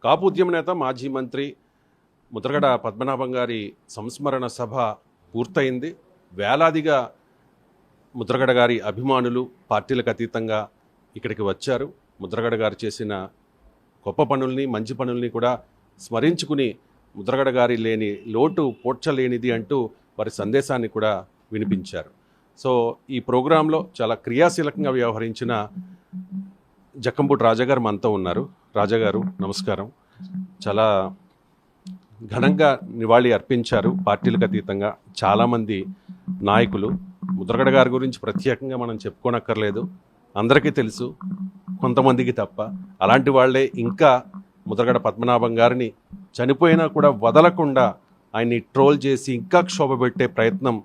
కాపు ఉద్యమ నేత మాజీ మంత్రి ముద్రగడ పద్మనాభం గారి సంస్మరణ సభ పూర్తయింది. వేలాదిగా ముద్రగడ గారి అభిమానులు పార్టీలకు అతీతంగా ఇక్కడికి వచ్చారు. ముద్రగడ గారు చేసిన గొప్ప పనుల్ని, మంచి పనుల్ని కూడా స్మరించుకుని ముద్రగడ గారి లేని లోటు పోడ్చలేనిది అంటూ వారి సందేశాన్ని కూడా వినిపించారు. సో ఈ ప్రోగ్రాంలో చాలా క్రియాశీలకంగా వ్యవహరించిన జక్కంపూడి రాజాగారు మనతో ఉన్నారు. రాజాగారు నమస్కారం. చాలా ఘనంగా నివాళి అర్పించారు పార్టీలకు అతీతంగా చాలామంది నాయకులు. ముద్రగడ గారి గురించి ప్రత్యేకంగా మనం చెప్పుకోనక్కర్లేదు, అందరికీ తెలుసు, కొంతమందికి తప్ప. అలాంటి వాళ్ళే ఇంకా ముద్రగడ పద్మనాభం గారిని చనిపోయినా కూడా వదలకుండా ఆయన్ని ట్రోల్ చేసి ఇంకా క్షోభపెట్టే ప్రయత్నం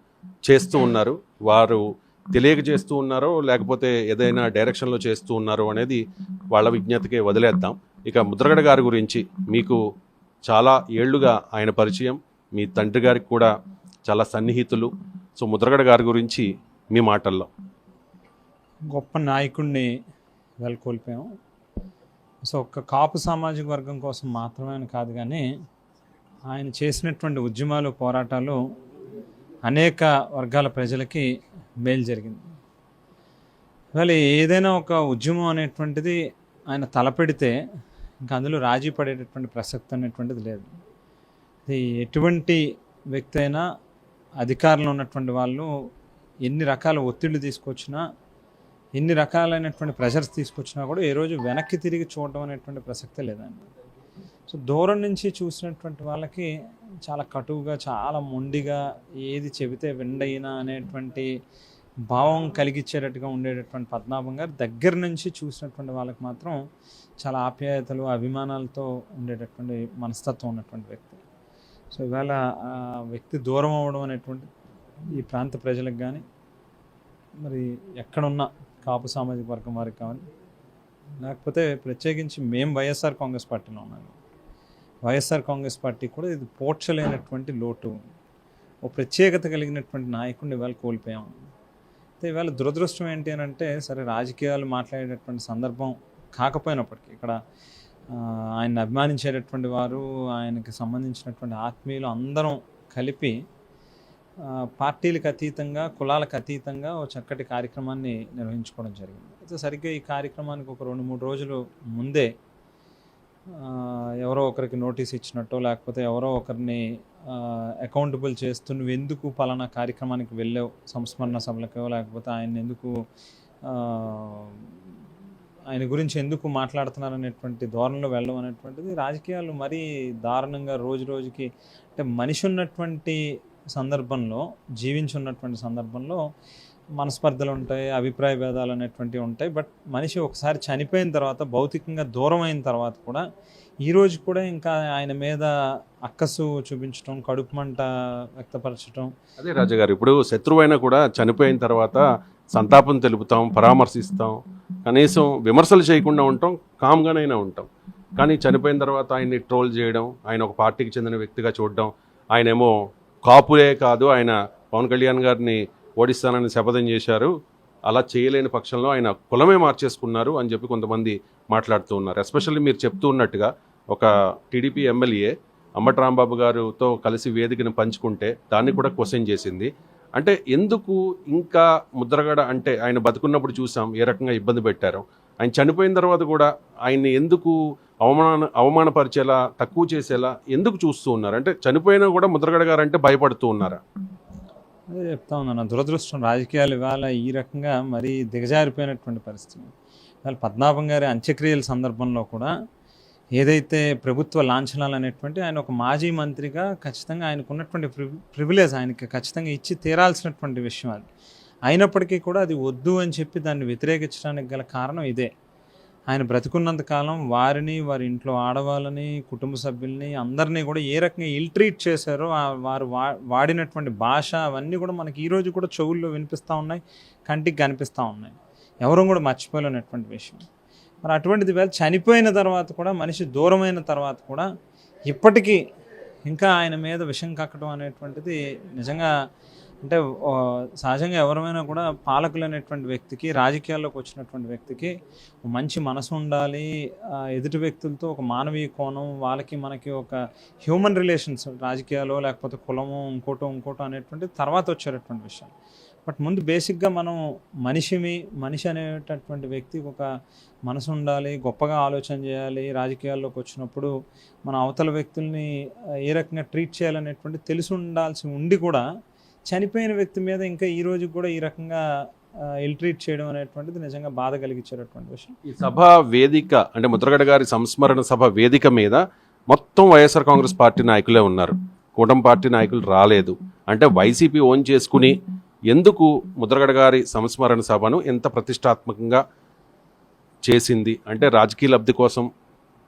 చేస్తూ ఉన్నారు. వారు తెలియక చేస్తూ ఉన్నారో లేకపోతే ఏదైనా డైరెక్షన్లో చేస్తూ ఉన్నారో అనేది వాళ్ళ విజ్ఞతకే వదిలేద్దాం. ఇక ముద్రగడ గారి గురించి మీకు చాలా ఏళ్లుగా ఆయన పరిచయం, మీ తండ్రి గారికి కూడా చాలా సన్నిహితులు. సో ముద్రగడ గారి గురించి మీ మాటల్లో. గొప్ప నాయకుడిని కోల్పోయాం. సో ఒక్క కాపు సామాజిక వర్గం కోసం మాత్రమే అని కాదు, కానీ ఆయన చేసినటువంటి ఉద్యమాలు, పోరాటాలు అనేక వర్గాల ప్రజలకి మేలు జరిగింది. ఇవాళ ఏదైనా ఒక ఉద్యమం అనేటువంటిది ఆయన తలపెడితే ఇంకా అందులో రాజీ పడేటటువంటి ప్రసక్తి అనేటువంటిది లేదు. ఇది ఎటువంటి వ్యక్తి అయినా, అధికారంలో ఉన్నటువంటి వాళ్ళు ఎన్ని రకాల ఒత్తిళ్లు తీసుకొచ్చినా, ఎన్ని రకాలైనటువంటి ప్రెషర్స్ తీసుకొచ్చినా కూడా ఏ రోజు వెనక్కి తిరిగి చూడడం అనేటువంటి ప్రసక్తే లేదండి. సో దూరం నుంచి చూసినటువంటి వాళ్ళకి చాలా కటువుగా, చాలా మొండిగా, ఏది చెబితే విండయినా అనేటువంటి భావం కలిగించేటట్టుగా ఉండేటటువంటి పద్మనాభం గారు దగ్గర నుంచి చూసినటువంటి వాళ్ళకి మాత్రం చాలా ఆప్యాయతలు, అభిమానాలతో ఉండేటటువంటి మనస్తత్వం ఉన్నటువంటి వ్యక్తి. సో ఇవాళ ఆ వ్యక్తి దూరం అవ్వడం అనేటువంటి ఈ ప్రాంత ప్రజలకు కానీ, మరి ఎక్కడున్న కాపు సామాజిక వర్గం వారికి కానీ, లేకపోతే ప్రత్యేకించి మేము వైఎస్ఆర్ కాంగ్రెస్ పార్టీలో ఉన్నాము. వైఎస్ఆర్ కాంగ్రెస్ పార్టీ కూడా ఇది పోడ్చలేనటువంటి లోటు, ఓ ప్రత్యేకత కలిగినటువంటి నాయకుడిని ఇవాళ కోల్పోయాం. అయితే ఇవాళ దురదృష్టం ఏంటి అని అంటే, సరే రాజకీయాలు మాట్లాడేటటువంటి సందర్భం కాకపోయినప్పటికీ ఇక్కడ ఆయన్ని అభిమానించేటటువంటి వారు, ఆయనకి సంబంధించినటువంటి ఆత్మీయులు అందరం కలిపి పార్టీలకు అతీతంగా, కులాలకు అతీతంగా ఓ చక్కటి కార్యక్రమాన్ని నిర్వహించుకోవడం జరిగింది. అయితే సరిగ్గా ఈ కార్యక్రమానికి ఒక 2-3 రోజులు ముందే ఎవరో ఒకరికి నోటీస్ ఇచ్చినట్టో, లేకపోతే ఎవరో ఒకరిని అకౌంటబుల్ చేస్తూ నువ్వు ఎందుకు పలానా కార్యక్రమానికి వెళ్ళావు, సంస్మరణ సభలకో, లేకపోతే ఆయన గురించి ఎందుకు మాట్లాడుతున్నారు అనేటువంటి ధోరణిలో వెళ్ళడం అనేటువంటిది రాజకీయాలు మరీ దారుణంగా రోజు రోజుకి, అంటే మనిషి ఉన్నటువంటి సందర్భంలో, జీవించున్నటువంటి సందర్భంలో మనస్పర్ధలు ఉంటాయి, అభిప్రాయ భేదాలు అనేటువంటివి ఉంటాయి. బట్ మనిషి ఒకసారి చనిపోయిన తర్వాత, భౌతికంగా దూరం అయిన తర్వాత కూడా ఈరోజు కూడా ఇంకా ఆయన మీద అక్కసు చూపించడం, కడుపు మంట వ్యక్తపరచడం. అదే రాజాగారు, ఇప్పుడు శత్రువైనా కూడా చనిపోయిన తర్వాత సంతాపం తెలుపుతాం, పరామర్శిస్తాం, కనీసం విమర్శలు చేయకుండా ఉంటాం, కామ్గానైనా ఉంటాం. కానీ చనిపోయిన తర్వాత ఆయన్ని ట్రోల్ చేయడం, ఆయన ఒక పార్టీకి చెందిన వ్యక్తిగా చూడడం, ఆయనేమో కాపులే కాదు, ఆయన పవన్ కళ్యాణ్ గారిని ఓడిస్తానని శపథం చేశారు, అలా చేయలేని పక్షంలో ఆయన కులమే మార్చేసుకున్నారు అని చెప్పి కొంతమంది మాట్లాడుతూ ఉన్నారు. ఎస్పెషల్లీ మీరు చెప్తూ ఉన్నట్టుగా ఒక టీడీపీ ఎమ్మెల్యే అంబటి రాంబాబు గారితో కలిసి వేదికను పంచుకుంటే దాన్ని కూడా క్వశ్చన్ చేసింది. అంటే ఎందుకు ఇంకా ముద్రగడ అంటే ఆయన బతుకున్నప్పుడు చూసాం ఏ రకంగా ఇబ్బంది పెట్టారో, ఆయన చనిపోయిన తర్వాత కూడా ఆయన్ని ఎందుకు అవమానపరిచేలా, తక్కువ చేసేలా ఎందుకు చూస్తూ ఉన్నారు? అంటే చనిపోయినా కూడా ముద్రగడ గారు అంటే భయపడుతూ ఉన్నారా? అదే చెప్తా ఉన్నాను, దురదృష్టం రాజకీయాలు ఇవాళ ఈ రకంగా మరీ దిగజారిపోయినటువంటి పరిస్థితి. ఇవాళ పద్మనాభం గారి అంత్యక్రియల సందర్భంలో కూడా ఏదైతే ప్రభుత్వ లాంఛనాలు అనేటువంటి, ఆయన ఒక మాజీ మంత్రిగా ఖచ్చితంగా ఆయనకు ఉన్నటువంటి ప్రివిలేజ్ ఆయనకి ఖచ్చితంగా ఇచ్చి తీరాల్సినటువంటి విషయం అది. అయినప్పటికీ కూడా అది వద్దు అని చెప్పి దాన్ని వ్యతిరేకించడానికి గల కారణం ఇదే. ఆయన బ్రతికున్నంత కాలం వారిని, వారి ఇంట్లో ఆడవాళ్ళని, కుటుంబ సభ్యుల్ని అందరినీ కూడా ఏ రకంగా ఇల్ట్రీట్ చేశారో, వారు వాడినటువంటి భాష అవన్నీ కూడా మనకి ఈరోజు కూడా చెవుల్లో వినిపిస్తూ ఉన్నాయి, కంటికి కనిపిస్తూ ఉన్నాయి. ఎవరూ కూడా మర్చిపోలేనటువంటి విషయం. మరి అటువంటిది వేళ చనిపోయిన తర్వాత కూడా, మనిషి దూరమైన తర్వాత కూడా ఇప్పటికీ ఇంకా ఆయన మీద విషం కక్కడం అనేటువంటిది నిజంగా అంటే సహజంగా ఎవరైనా కూడా పాలకులు అనేటువంటి వ్యక్తికి, రాజకీయాల్లోకి వచ్చినటువంటి వ్యక్తికి మంచి మనసు ఉండాలి. ఎదుటి వ్యక్తులతో ఒక మానవీయ కోణం, వాళ్ళకి మనకి ఒక హ్యూమన్ రిలేషన్స్, రాజకీయాలు లేకపోతే కులము ఇంకోటో అనేటువంటి తర్వాత వచ్చేటటువంటి విషయం. బట్ ముందు బేసిక్గా మనం మనిషి అనేటటువంటి వ్యక్తికి ఒక మనసు ఉండాలి, గొప్పగా ఆలోచన చేయాలి. రాజకీయాల్లోకి వచ్చినప్పుడు మన అవతల వ్యక్తుల్ని ఏ రకంగా ట్రీట్ చేయాలనేటువంటి తెలిసి ఉండాల్సి ఉండి కూడా చనిపోయిన వ్యక్తి మీద ఇంకా ఈ రోజు కూడా ఈ రకంగా ఇల్ ట్రీట్ చేయడం అనేటువంటిది నిజంగా బాధ కలిగించేటటువంటి విషయం. ఈ సభ వేదిక అంటే ముద్రగడ గారి సంస్మరణ సభ వేదిక మీద మొత్తం వైఎస్ఆర్ కాంగ్రెస్ పార్టీ నాయకులే ఉన్నారు, కూటమి పార్టీ నాయకులు రాలేదు. అంటే వైసీపీ ఓన్ చేసుకుని ఎందుకు ముద్రగడ గారి సంస్మరణ సభను ఎంత ప్రతిష్టాత్మకంగా చేసింది? అంటే రాజకీయ లబ్ధి కోసం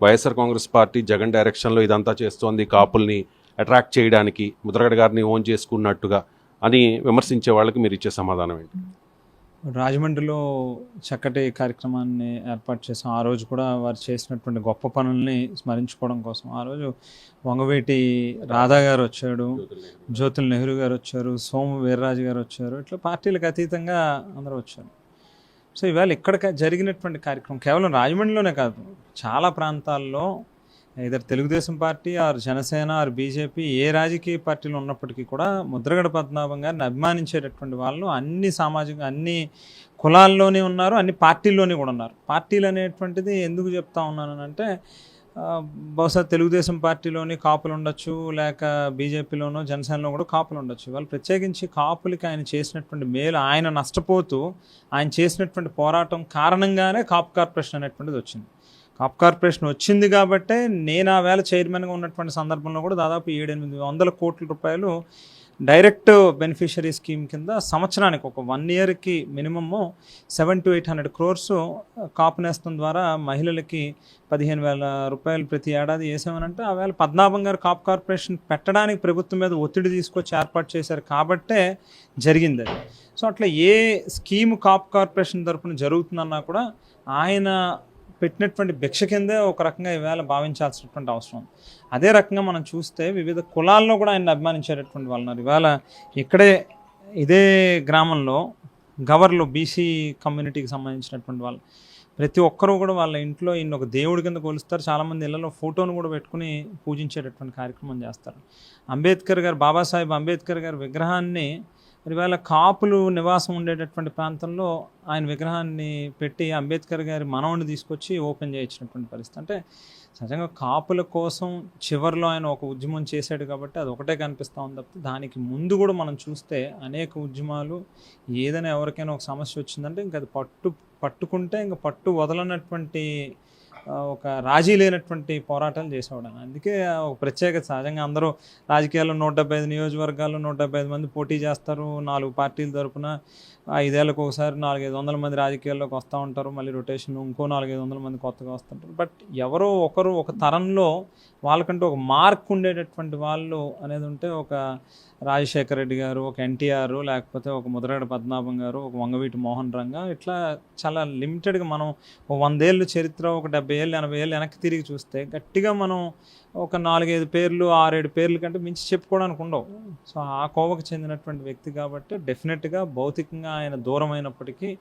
వైఎస్ఆర్ కాంగ్రెస్ పార్టీ జగన్ డైరెక్షన్లో ఇదంతా చేస్తోంది, కాపుల్ని అట్రాక్ట్ చేయడానికి ముద్రగడ గారిని ఓన్ చేసుకున్నట్టుగా అని విమర్శించే వాళ్ళకి మీరు ఇచ్చే సమాధానం ఏంటి? రాజమండ్రిలో చక్కటి కార్యక్రమాన్ని ఏర్పాటు చేసాం. ఆ రోజు కూడా వారు చేసినటువంటి గొప్ప పనుల్ని స్మరించుకోవడం కోసం ఆ రోజు వంగవేటి రాధా గారు వచ్చాడు, జ్యోతుల్ నెహ్రూ గారు వచ్చారు, సోము వీర్రాజు గారు వచ్చారు. ఇట్లా పార్టీలకు అతీతంగా అందరూ వచ్చారు. సో ఇవాళ ఇక్కడ జరిగినటువంటి కార్యక్రమం కేవలం రాజమండ్రిలోనే కాదు, చాలా ప్రాంతాల్లో ఇద్దరు Telugu Desam party or Janasena or BJP ఏ రాజకీయ పార్టీలు ఉన్నప్పటికీ కూడా ముద్రగడ పద్మనాభం గారిని అభిమానించేటటువంటి వాళ్ళు అన్ని కులాల్లోనే ఉన్నారు, అన్ని పార్టీల్లోనే కూడా ఉన్నారు. పార్టీలు అనేటువంటిది ఎందుకు చెప్తా ఉన్నానంటే బహుశా తెలుగుదేశం పార్టీలోని కాపులు ఉండొచ్చు, లేక బీజేపీలోనో జనసేనలో కూడా కాపులు ఉండొచ్చు. వాళ్ళు ప్రత్యేకించి కాపులకి ఆయన చేసినటువంటి మేలు, ఆయన నష్టపోతూ ఆయన చేసినటువంటి పోరాటం కారణంగానే కాపు కార్పొరేషన్ అనేటువంటిది వచ్చింది. కాప్ కార్పొరేషన్ వచ్చింది కాబట్టే నేను ఆ వేళ చైర్మన్గా ఉన్నటువంటి సందర్భంలో కూడా దాదాపు 700-800 కోట్ల రూపాయలు డైరెక్ట్ బెనిఫిషరీ స్కీమ్ కింద సంవత్సరానికి ఒక 1 ఇయర్కి మినిమము 700-800 crores కాపు నేస్తం ద్వారా మహిళలకి 15,000 రూపాయలు ప్రతి ఏడాది వేసామనంటే ఆ వేళ పద్మనాభం గారు కాప్ కార్పొరేషన్ పెట్టడానికి ప్రభుత్వం మీద ఒత్తిడి తీసుకొచ్చి ఏర్పాటు చేశారు కాబట్టే జరిగింది అది. సో అట్లా ఏ స్కీము కాప్ కార్పొరేషన్ తరఫున జరుగుతుందన్నా కూడా ఆయన పెట్టినటువంటి భిక్ష కిందే ఒక రకంగా ఈవేళ భావించాల్సినటువంటి అవసరం. అదే రకంగా మనం చూస్తే వివిధ కులాల్లో కూడా ఆయన అభిమానించేటటువంటి వాళ్ళు ఉన్నారు. ఇవాళ ఇదే గ్రామంలో గవర్లో బీసీ కమ్యూనిటీకి సంబంధించినటువంటి వాళ్ళు ప్రతి ఒక్కరూ కూడా వాళ్ళ ఇంట్లో ఈయన ఒక దేవుడి కింద కొలుస్తారు. చాలామంది ఇళ్లలో ఫోటోను కూడా పెట్టుకుని పూజించేటటువంటి కార్యక్రమం చేస్తారు. బాబాసాహెబ్ అంబేద్కర్ గారి విగ్రహాన్ని ఇవాళ కాపులు నివాసం ఉండేటటువంటి ప్రాంతంలో ఆయన విగ్రహాన్ని పెట్టి అంబేద్కర్ గారి మనవడిని తీసుకొచ్చి ఓపెన్ చేయించినటువంటి పరిస్థితి. అంటే సహజంగా కాపుల కోసం చివరిలో ఆయన ఒక ఉద్యమం చేశాడు కాబట్టి అది ఒకటే కనిపిస్తూ ఉంది తప్పితే దానికి ముందు కూడా మనం చూస్తే అనేక ఉద్యమాలు, ఏదైనా ఎవరికైనా ఒక సమస్య వచ్చిందంటే ఇంకా అది పట్టుకుంటే ఇంకా పట్టు వదలనటువంటి ఒక రాజీ లేనటువంటి పోరాటాలు చేసేవాడు. అందుకే ఒక ప్రత్యేకత. సహజంగా అందరూ రాజకీయాల్లో 175 నియోజకవర్గాల్లో 175 మంది పోటీ చేస్తారు. 4 పార్టీల తరపున 5 ఏళ్ళకు ఒకసారి 400-500 మంది రాజకీయాల్లోకి వస్తూ ఉంటారు. మళ్ళీ రొటేషన్ ఇంకో 400-500 మంది కొత్తగా వస్తుంటారు. బట్ ఎవరో ఒకరు ఒక తరంలో వాళ్ళకంటూ ఒక మార్క్ ఉండేటటువంటి వాళ్ళు అనేది ఉంటే ఒక రాజశేఖర రెడ్డి గారు, ఒక ఎన్టీఆర్, లేకపోతే ఒక ముద్రగడ పద్మనాభం గారు, ఒక వంగవీటి మోహన్ రంగా, ఇట్లా చాలా లిమిటెడ్గా మనం ఒక 100 ఏళ్ళు చరిత్ర, ఒక 70 ఏళ్ళు 80 ఏళ్ళు వెనక్కి తిరిగి చూస్తే గట్టిగా మనం ఒక 4-5 పేర్లు 6-7 పేర్ల కంటే మించి చెప్పుకోవడానికి ఉండవు. సో ఆ కోవకు చెందినటువంటి వ్యక్తి కాబట్టి డెఫినెట్గా భౌతికంగా ఆయన దూరం అయినప్పటికీ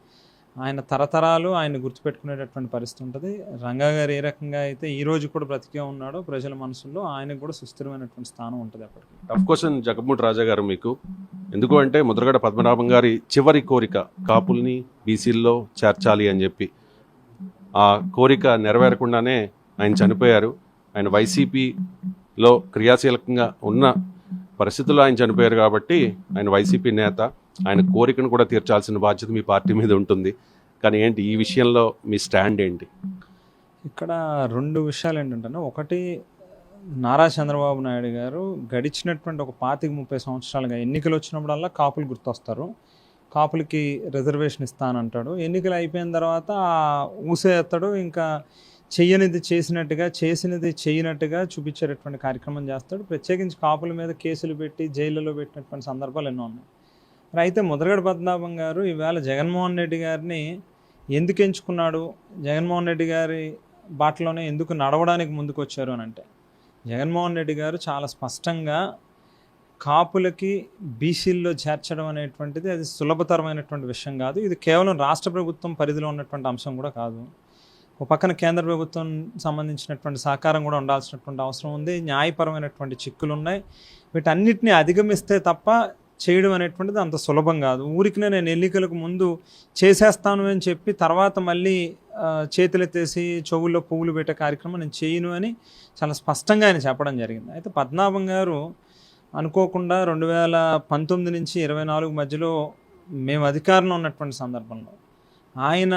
ఆయన తరతరాలు ఆయన గుర్తుపెట్టుకునేటటువంటి పరిస్థితి ఉంటుంది. రంగా గారు ఏ రకంగా అయితే ఈ రోజు కూడా బ్రతికే ఉన్నాడో ప్రజల మనసుల్లో ఆయనకు కూడా సుస్థిరమైనటువంటి స్థానం ఉంటుంది. అప్పటికి టఫ్ క్వశ్చన్ జగన్మోహన్ రాజా గారు మీకు, ఎందుకు అంటే ముద్రగడ పద్మనాభం గారి చివరి కోరిక కాపుల్ని బీసీల్లో చేర్చాలి అని చెప్పి, ఆ కోరిక నెరవేరకుండానే ఆయన చనిపోయారు. ఆయన వైసీపీలో క్రియాశీలకంగా ఉన్న పరిస్థితుల్లో ఆయన చనిపోయారు కాబట్టి ఆయన వైసీపీ నేత, ఆయన కోరికను కూడా తీర్చాల్సిన బాధ్యత మీ పార్టీ మీద ఉంటుంది. కానీ ఏంటి ఈ విషయంలో మీ స్టాండ్ ఏంటి? ఇక్కడ 2 విషయాలు ఏంటంటే, ఒకటి నారా చంద్రబాబు నాయుడు గారు గడిచినటువంటి ఒక 25-30 సంవత్సరాలుగా ఎన్నికలు వచ్చినప్పుడల్లా కాపులు గుర్తొస్తారు. కాపులకి రిజర్వేషన్ ఇస్తానంటాడు. ఎన్నికలు అయిపోయిన తర్వాత ఊసేస్తాడు. ఇంకా చెయ్యనిది చేసినట్టుగా, చేసినది చేయనట్టుగా చూపించేటటువంటి కార్యక్రమం చేస్తాడు. ప్రత్యేకించి కాపుల మీద కేసులు పెట్టి జైళ్ళలో పెట్టినటువంటి సందర్భాలు ఎన్నో ఉన్నాయి. అయితే ముద్రగడ పద్మనాభం గారు ఈవేళ జగన్మోహన్ రెడ్డి గారిని ఎందుకు ఎంచుకున్నాడు, జగన్మోహన్ రెడ్డి గారి బాటలోనే ఎందుకు నడవడానికి ముందుకు వచ్చారు అని అంటే, జగన్మోహన్ రెడ్డి గారు చాలా స్పష్టంగా కాపులకి బీసీల్లో చేర్చడం అనేటువంటిది అది సులభతరమైనటువంటి విషయం కాదు. ఇది కేవలం రాష్ట్ర ప్రభుత్వం పరిధిలో ఉన్నటువంటి అంశం కూడా కాదు. ఒక పక్కన కేంద్ర ప్రభుత్వం సంబంధించినటువంటి సహకారం కూడా ఉండాల్సినటువంటి అవసరం ఉంది. న్యాయపరమైనటువంటి చిక్కులు ఉన్నాయి. వీటన్నిటిని అధిగమిస్తే తప్ప చేయడం అనేటువంటిది అంత సులభం కాదు. ఊరికినే నేను ఎన్నికలకు ముందు చేసేస్తాను అని చెప్పి తర్వాత మళ్ళీ చేతులెత్తేసి చెవుల్లో పువ్వులు పెట్టే కార్యక్రమం నేను చేయను అని చాలా స్పష్టంగా ఆయన చెప్పడం జరిగింది. అయితే పద్మనాభం గారు అనుకోకుండా 2019 నుంచి 24 మధ్యలో మేము అధికారంలో ఉన్నటువంటి సందర్భంలో ఆయన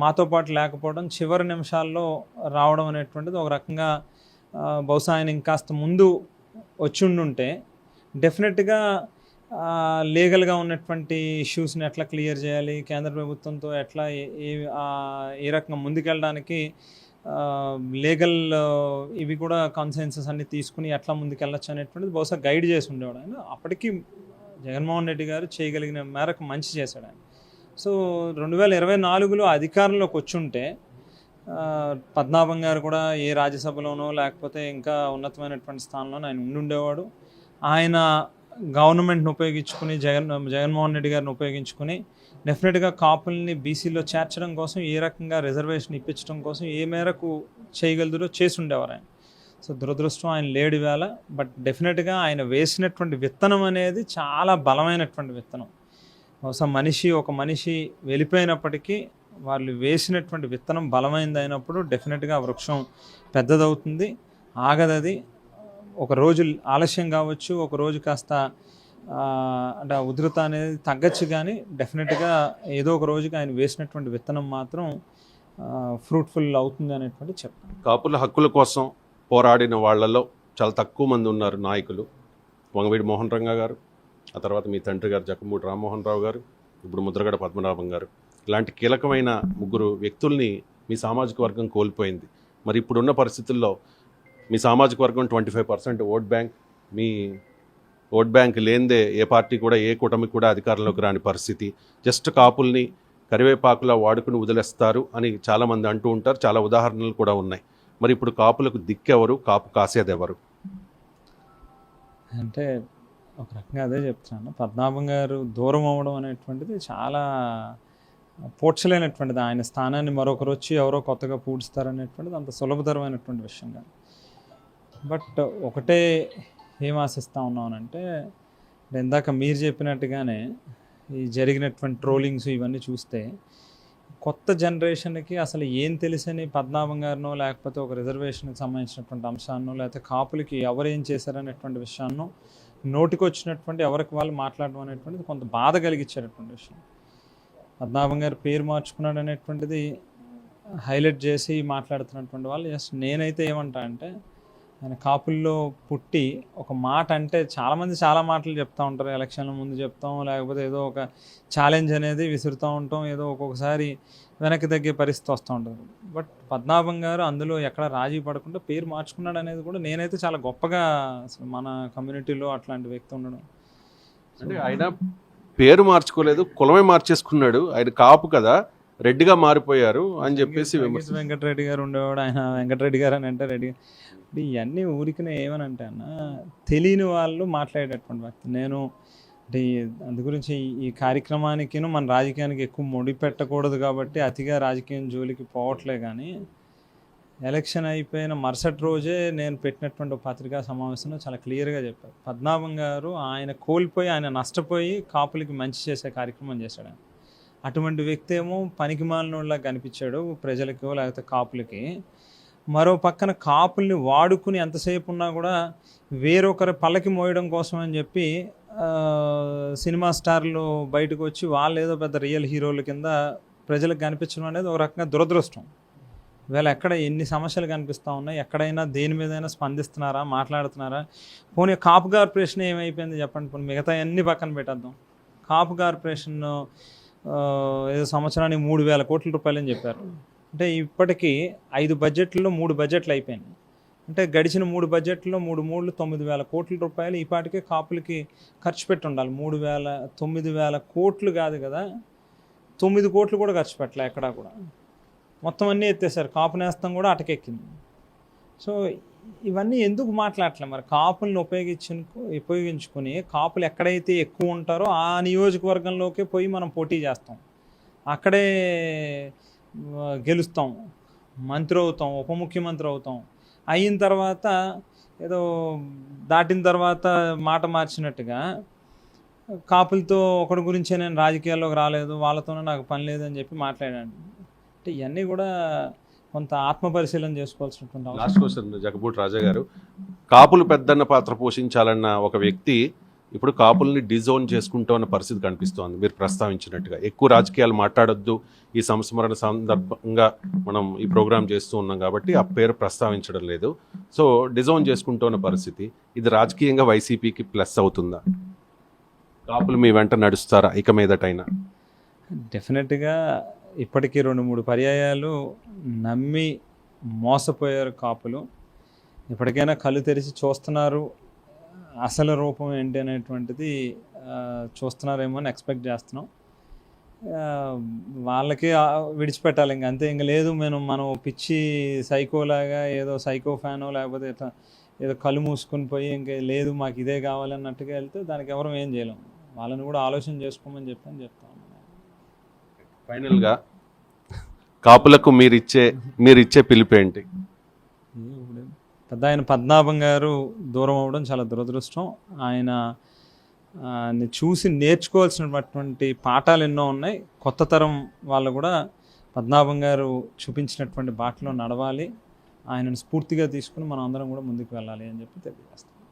మాతో పాటు లేకపోవడం, చివరి నిమిషాల్లో రావడం అనేటువంటిది ఒక రకంగా బహుశా ఆయన ఇంకాస్త ముందు వచ్చి ఉండుంటే డెఫినెట్గా లీగల్గా ఉన్నటువంటి ఇష్యూస్ని ఎట్లా క్లియర్ చేయాలి, కేంద్ర ప్రభుత్వంతో ఎట్లా ఏ రకంగా ముందుకెళ్ళడానికి లీగల్ ఇవి కూడా కాన్సెన్సస్ అన్ని తీసుకుని ఎట్లా ముందుకెళ్ళచ్చు అనేటువంటిది బహుశా గైడ్ చేసి ఉండేవాడు ఆయన. అప్పటికి జగన్మోహన్ రెడ్డి గారు చేయగలిగిన మేరకు మంచి చేశాడు ఆయన. సో 2024లో అధికారంలోకి వచ్చుంటే పద్మనాభం గారు కూడా ఏ రాజ్యసభలోనో లేకపోతే ఇంకా ఉన్నతమైనటువంటి స్థానంలోనో ఆయన ఉండుండేవాడు. ఆయన గవర్నమెంట్ని ఉపయోగించుకుని జగన్మోహన్ రెడ్డి గారిని ఉపయోగించుకుని డెఫినెట్గా కాపుల్ని బీసీలో చేర్చడం కోసం, ఏ రకంగా రిజర్వేషన్ ఇప్పించడం కోసం ఏ మేరకు చేయగలదో చేసి ఉండేవారు ఆయన. సో దురదృష్టం ఆయన లేడు వేళ. బట్ డెఫినెట్గా ఆయన వేసినటువంటి విత్తనం అనేది చాలా బలమైనటువంటి విత్తనం. బహుశా ఒక మనిషి వెళ్ళిపోయినప్పటికీ వాళ్ళు వేసినటువంటి విత్తనం బలమైనది అయినప్పుడు డెఫినెట్గా వృక్షం పెద్దదవుతుంది, ఆగదది. ఒక రోజు ఆలస్యం కావచ్చు, ఒక రోజు కాస్త అంటే ఉధృత అనేది తగ్గచ్చు, కానీ డెఫినెట్గా ఏదో ఒక రోజుకి ఆయన వేసినటువంటి విత్తనం మాత్రం ఫ్రూట్ఫుల్ అవుతుంది అనేటువంటి చెప్తాను. కాపుల హక్కుల కోసం పోరాడిన వాళ్ళలో చాలా తక్కువ మంది ఉన్నారు నాయకులు. వంగవీడి మోహన్ రంగా గారు, ఆ తర్వాత మీ తండ్రి గారు జక్కమూడి రామ్మోహన్ రావు గారు, ఇప్పుడు ముద్రగడ పద్మనాభం గారు, ఇలాంటి కీలకమైన ముగ్గురు వ్యక్తుల్ని మీ సామాజిక వర్గం కోల్పోయింది. మరి ఇప్పుడున్న పరిస్థితుల్లో మీ సామాజిక వర్గం 25% ఓట్ బ్యాంక్. మీ ఓట్ బ్యాంక్ లేనిదే ఏ పార్టీ కూడా, ఏ కూటమి కూడా అధికారంలోకి రాని పరిస్థితి. జస్ట్ కాపుల్ని కరివేపాకులా వాడుకుని వదిలేస్తారు అని చాలామంది అంటూ ఉంటారు. చాలా ఉదాహరణలు కూడా ఉన్నాయి. మరి ఇప్పుడు కాపులకు దిక్కెవరు, కాపు కాసేది ఎవరు? అంటే ఒక రకంగా అదే చెప్తున్నాను. పద్మనాభం గారు దూరం అవ్వడం అనేటువంటిది చాలా పోడ్చలేనటువంటిది. ఆయన స్థానాన్ని మరొకరు వచ్చి ఎవరో కొత్తగా పూడుస్తారనేటువంటిది అంత సులభతరమైనటువంటి విషయం కాదు. బట్ ఒకటే ఏం ఆశిస్తూ ఉన్నానంటే, ఇందాక మీరు చెప్పినట్టుగానే ఈ జరిగినటువంటి ట్రోలింగ్స్ ఇవన్నీ చూస్తే కొత్త జనరేషన్కి అసలు ఏం తెలుసని పద్మనాభం గారినో లేకపోతే ఒక రిజర్వేషన్కి సంబంధించినటువంటి అంశాన్నో లేకపోతే కాపులకి ఎవరు ఏం చేశారనేటువంటి విషయాన్నో నోటికి వచ్చినటువంటి ఎవరికి వాళ్ళు మాట్లాడడం అనేటువంటిది కొంత బాధ కలిగించేటటువంటి విషయం. పద్మనాభం గారు పేరు మార్చుకున్నాడు అనేటువంటిది హైలైట్ చేసి మాట్లాడుతున్నటువంటి వాళ్ళు జస్ట్ నేనైతే ఏమంటా అంటే, ఆయన కాపుల్లో పుట్టి ఒక మాట అంటే చాలామంది చాలా మాటలు చెప్తూ ఉంటారు. ఎలక్షన్ల ముందు చెప్తాం, లేకపోతే ఏదో ఒక ఛాలెంజ్ అనేది విసురుతూ ఉంటాం, ఏదో ఒక్కొక్కసారి వెనక్కి తగ్గే పరిస్థితి వస్తూ ఉంటుంది. బట్ పద్మనాభం గారు అందులో ఎక్కడ రాజీ పడకుండా పేరు మార్చుకున్నాడు అనేది కూడా నేనైతే చాలా గొప్పగా, అసలు మన కమ్యూనిటీలో అట్లాంటి వ్యక్తి ఉండడం. అంటే ఆయన పేరు మార్చుకోలేదు, కులమే మార్చేసుకున్నాడు. ఆయన కాపు కదా, రెడ్డిగా మారిపోయారు అని చెప్పేసి వెంకటరెడ్డి గారు ఉండేవాడు. ఆయన వెంకటరెడ్డి గారు అని అంటే రెడ్డి. ఇవన్నీ ఊరికినే ఏమనంటే అన్న, తెలియని వాళ్ళు మాట్లాడేటటువంటి వ్యక్తి నేను. అంటే అందు గురించి ఈ కార్యక్రమానికి మన రాజకీయానికి ఎక్కువ ముడి పెట్టకూడదు కాబట్టి అతిగా రాజకీయం జోలికి పోవట్లే. కానీ ఎలక్షన్ అయిపోయిన మరుసటి రోజే నేను పెట్టినటువంటి పత్రికా సమావేశంలో చాలా క్లియర్గా చెప్పారు, పద్మనాభం గారు ఆయన కోల్పోయి, ఆయన నష్టపోయి కాపులకి మంచి చేసే కార్యక్రమం చేశాడు. ఆయన అటువంటి వ్యక్తి ఏమో పనికిమాలినోళ్ళగా కనిపించాడు ప్రజలకు లేకపోతే కాపులకి. మరో పక్కన కాపుల్ని వాడుకుని ఎంతసేపు ఉన్నా కూడా వేరొకరి పల్లకి మోయడం కోసం అని చెప్పి సినిమా స్టార్లు బయటకు వచ్చి వాళ్ళు ఏదో పెద్ద రియల్ హీరోల కింద ప్రజలకు కనిపించడం అనేది ఒక రకంగా దురదృష్టం. వీళ్ళు ఎక్కడ ఎన్ని సమస్యలు కనిపిస్తూ ఉన్నాయి, ఎక్కడైనా దేని మీదైనా స్పందిస్తున్నారా, మాట్లాడుతున్నారా? పోనీ కాపు కార్పొరేషన్ ఏమైపోయింది చెప్పండి. పోనీ మిగతా అన్నీ పక్కన పెట్టేద్దాం. కాపు కార్పొరేషన్ ఏదో సంవత్సరానికి 3,000 కోట్ల రూపాయలు అని చెప్పారు. అంటే ఇప్పటికీ 5 బడ్జెట్లలో 3 బడ్జెట్లు అయిపోయినాయి. అంటే గడిచిన 3 బడ్జెట్లో 9,000 కోట్ల రూపాయలు ఈ పాటికే కాపులకి ఖర్చు పెట్టి ఉండాలి. 9,000 కోట్లు కాదు కదా, 9 కోట్లు కూడా ఖర్చు పెట్టలే ఎక్కడా కూడా. మొత్తం అన్నీ ఎత్తేసారు. కాపు నేస్తం కూడా అటకెక్కింది. సో ఇవన్నీ ఎందుకు మాట్లాడట్లే మరి? కాపుల్ని ఉపయోగించుకుని కాపులు ఎక్కడైతే ఎక్కువ ఉంటారో ఆ నియోజకవర్గంలోకే పోయి మనం పోటీ చేస్తాం, అక్కడే గెలుస్తాం, మంత్రి అవుతాం, ఉప ముఖ్యమంత్రి అవుతాం. అయిన తర్వాత ఏదో దాటిన తర్వాత మాట మార్చినట్టుగా కాపులతో ఒకటి గురించే నేను రాజకీయాల్లోకి రాలేదు, వాళ్ళతోనే నాకు పని లేదని చెప్పి మాట్లాడాను. అంటే ఇవన్నీ కూడా కొంత ఆత్మపరిశీలన చేసుకోవాల్సినటువంటి అవసరం. లాస్ట్ క్వశ్చన్ జగపూడి రాజా గారు, కాపులు పెద్దన్న పాత్ర పోషించాలన్న ఒక వ్యక్తి ఇప్పుడు కాపుల్ని డిజోన్ చేసుకుంటూ ఉన్న పరిస్థితి కనిపిస్తోంది. మీరు ప్రస్తావించినట్టుగా ఎక్కువ రాజకీయాలు మాట్లాడొద్దు, ఈ సంస్మరణ సందర్భంగా మనం ఈ ప్రోగ్రాం చేస్తూ ఉన్నాం కాబట్టి ఆ పేరు ప్రస్తావించడం లేదు. సో డిజోన్ చేసుకుంటూ ఉన్న పరిస్థితి, ఇది రాజకీయంగా వైసీపీకి ప్లస్ అవుతుందా? కాపులు మీ వెంట నడుస్తారా ఇక మీదటైనా? డెఫినెట్గా ఇప్పటికీ 2-3 పర్యాయాలు నమ్మి మోసపోయారు కాపులు. ఇప్పటికైనా కళ్ళు తెరిచి చూస్తున్నారు, అసలు రూపం ఏంటి అనేటువంటిది చూస్తున్నారేమో అని ఎక్స్పెక్ట్ చేస్తున్నాం. వాళ్ళకి విడిచిపెట్టాలి ఇంక, అంతే. ఇంక లేదు మనం పిచ్చి సైకోలాగా ఏదో సైకో ఫ్యానో లేకపోతే ఇట్లా ఏదో కళ్ళు మూసుకొని పోయి ఇంక లేదు మాకు ఇదే కావాలన్నట్టుగా వెళ్తే దానికి ఎవరు ఏం చేయలేం. వాళ్ళని కూడా ఆలోచన చేసుకోమని చెప్తాం. ఫైనల్గా కాపులకు మీరిచ్చే పిలుపు ఏంటి? పెద్ద ఆయన పద్మనాభం గారు దూరం అవ్వడం చాలా దురదృష్టం. ఆయన చూసి నేర్చుకోవాల్సినటువంటి పాఠాలు ఎన్నో ఉన్నాయి. కొత్త తరం వాళ్ళు కూడా పద్మనాభం గారు చూపించినటువంటి బాటలో నడవాలి, ఆయనను స్ఫూర్తిగా తీసుకుని మనం అందరం కూడా ముందుకు వెళ్ళాలి అని చెప్పి తెలియజేస్తాం.